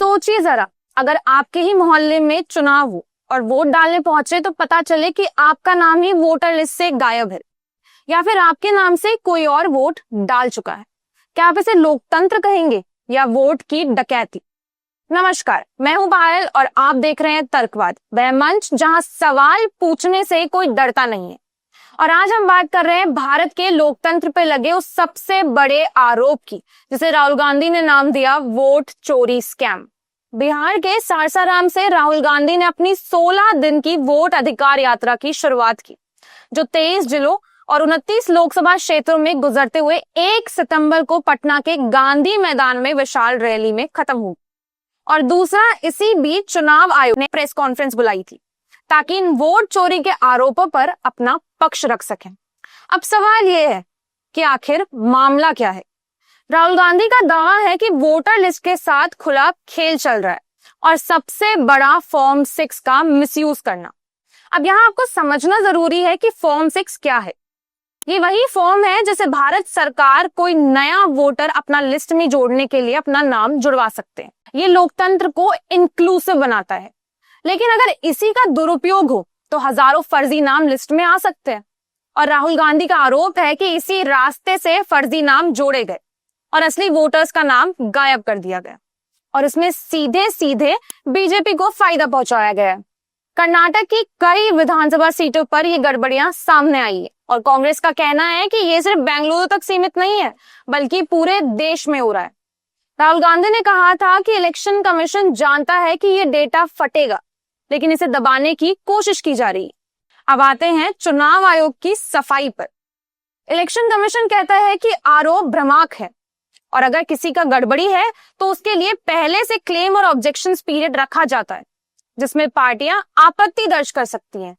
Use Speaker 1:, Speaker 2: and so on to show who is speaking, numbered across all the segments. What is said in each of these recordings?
Speaker 1: सोचिए जरा, अगर आपके ही मोहल्ले में चुनाव हो और वोट डालने पहुंचे तो पता चले कि आपका नाम ही वोटर लिस्ट से गायब है या फिर आपके नाम से कोई और वोट डाल चुका है। क्या आप इसे लोकतंत्र कहेंगे या वोट की डकैती? नमस्कार, मैं हूं पायल और आप देख रहे हैं तर्कवाद, वह मंच जहां सवाल पूछने से कोई डरता नहीं है। और आज हम बात कर रहे हैं भारत के लोकतंत्र पे लगे उस सबसे बड़े आरोप की, जिसे राहुल गांधी ने नाम दिया वोट चोरी स्कैम। बिहार के सासाराम से राहुल गांधी ने अपनी 16 दिन की वोट अधिकार यात्रा की शुरुआत की, जो 23 जिलों और 29 लोकसभा क्षेत्रों में गुजरते हुए 1 सितंबर को पटना के गांधी मैदान में विशाल रैली में खत्म हुई। और दूसरा, इसी बीच चुनाव आयोग ने प्रेस कॉन्फ्रेंस बुलाई थी ताकि इन वोट चोरी के आरोपों पर अपना पक्ष रख सकें। अब सवाल यह है कि आखिर मामला क्या है? राहुल गांधी का दावा है कि वोटर लिस्ट के साथ खुला खेल चल रहा है और सबसे बड़ा फॉर्म 6 का मिसयूज करना। अब यहाँ आपको समझना जरूरी है कि फॉर्म 6 क्या है। ये वही फॉर्म है जिसे भारत सरकार कोई नया वोटर अपना लिस्ट में जोड़ने के लिए अपना नाम जुड़वा सकते हैं। ये लोकतंत्र को इंक्लूसिव बनाता है। लेकिन अगर इसी का दुरुपयोग हो तो हजारों फर्जी नाम लिस्ट में आ सकते हैं। और राहुल गांधी का आरोप है कि इसी रास्ते से फर्जी नाम जोड़े गए और असली वोटर्स का नाम गायब कर दिया गया और इसमें सीधे सीधे बीजेपी को फायदा पहुंचाया गया। कर्नाटक की कई विधानसभा सीटों पर ये गड़बड़ियां सामने आई है और कांग्रेस का कहना है कि ये सिर्फ बेंगलुरु तक सीमित नहीं है, बल्कि पूरे देश में हो रहा है। राहुल गांधी ने कहा था कि इलेक्शन कमीशन जानता है कि ये डेटा फटेगा, लेकिन इसे दबाने की कोशिश की जा रही है। अब आते हैं चुनाव आयोग की सफाई पर। इलेक्शन कमीशन कहता है कि आरोप भ्रामक है और अगर किसी का गड़बड़ी है तो उसके लिए पहले से क्लेम और ऑब्जेक्शंस पीरियड रखा जाता है, जिसमें पार्टियां आपत्ति दर्ज कर सकती हैं।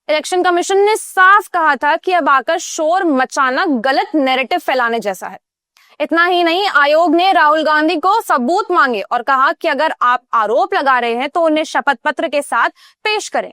Speaker 1: इलेक्शन कमीशन ने साफ कहा था कि अब आकर शोर मचाना गलत नैरेटिव फैलाने जैसा है। इतना ही नहीं, आयोग ने राहुल गांधी को सबूत मांगे और कहा कि अगर आप आरोप लगा रहे हैं तो उन्हें शपथ पत्र के साथ पेश करें।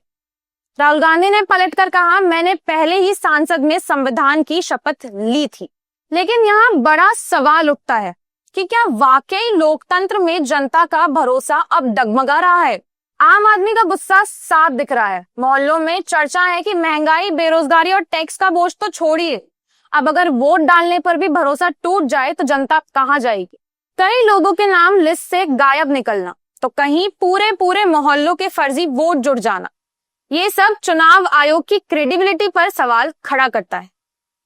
Speaker 1: राहुल गांधी ने पलटकर कहा, मैंने पहले ही संसद में संविधान की शपथ ली थी। लेकिन यहाँ बड़ा सवाल उठता है कि क्या वाकई लोकतंत्र में जनता का भरोसा अब डगमगा रहा है? आम आदमी का गुस्सा साफ दिख रहा है। मोहल्लों में चर्चा है कि महंगाई, बेरोजगारी और टैक्स का बोझ तो छोड़िए, अब अगर वोट डालने पर भी भरोसा टूट जाए तो जनता कहां जाएगी? कई लोगों के नाम लिस्ट से गायब निकलना, तो कहीं पूरे मोहल्लों के फर्जी वोट जुड़ जाना, ये सब चुनाव आयोग की क्रेडिबिलिटी पर सवाल खड़ा करता है।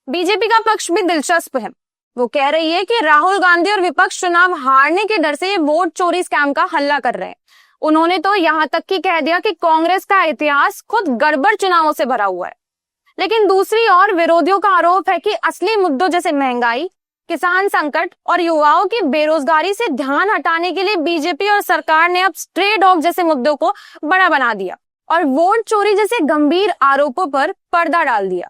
Speaker 1: बीजेपी का पक्ष भी दिलचस्प है। वो कह रही है कि राहुल गांधी और विपक्ष चुनाव हारने के डर से ये वोट चोरी स्कैम का हल्ला कर रहे हैं। उन्होंने तो यहां तक कि कह दिया कि कांग्रेस का इतिहास खुद गड़बड़ चुनावों से भरा हुआ है। लेकिन दूसरी ओर विरोधियों का आरोप है कि असली मुद्दों जैसे महंगाई, किसान संकट और युवाओं की बेरोजगारी से ध्यान हटाने के लिए बीजेपी और सरकार ने अब स्ट्रे डॉग जैसे मुद्दों को बड़ा बना दिया और वोट चोरी जैसे गंभीर आरोपों पर पर्दा डाल दिया।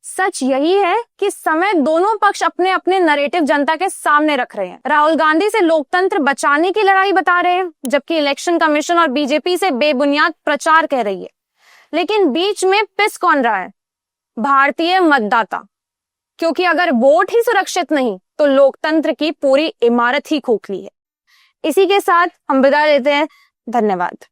Speaker 1: सच यही है कि समय दोनों पक्ष अपने अपने नैरेटिव जनता के सामने रख रहे हैं। राहुल गांधी से लोकतंत्र बचाने की लड़ाई बता रहे हैं, जबकि इलेक्शन कमीशन और बीजेपी से बेबुनियाद प्रचार कह रही है। लेकिन बीच में पिस कौन रहा है? भारतीय मतदाता। क्योंकि अगर वोट ही सुरक्षित नहीं तो लोकतंत्र की पूरी इमारत ही खोखली है। इसी के साथ हम विदा लेते हैं। धन्यवाद।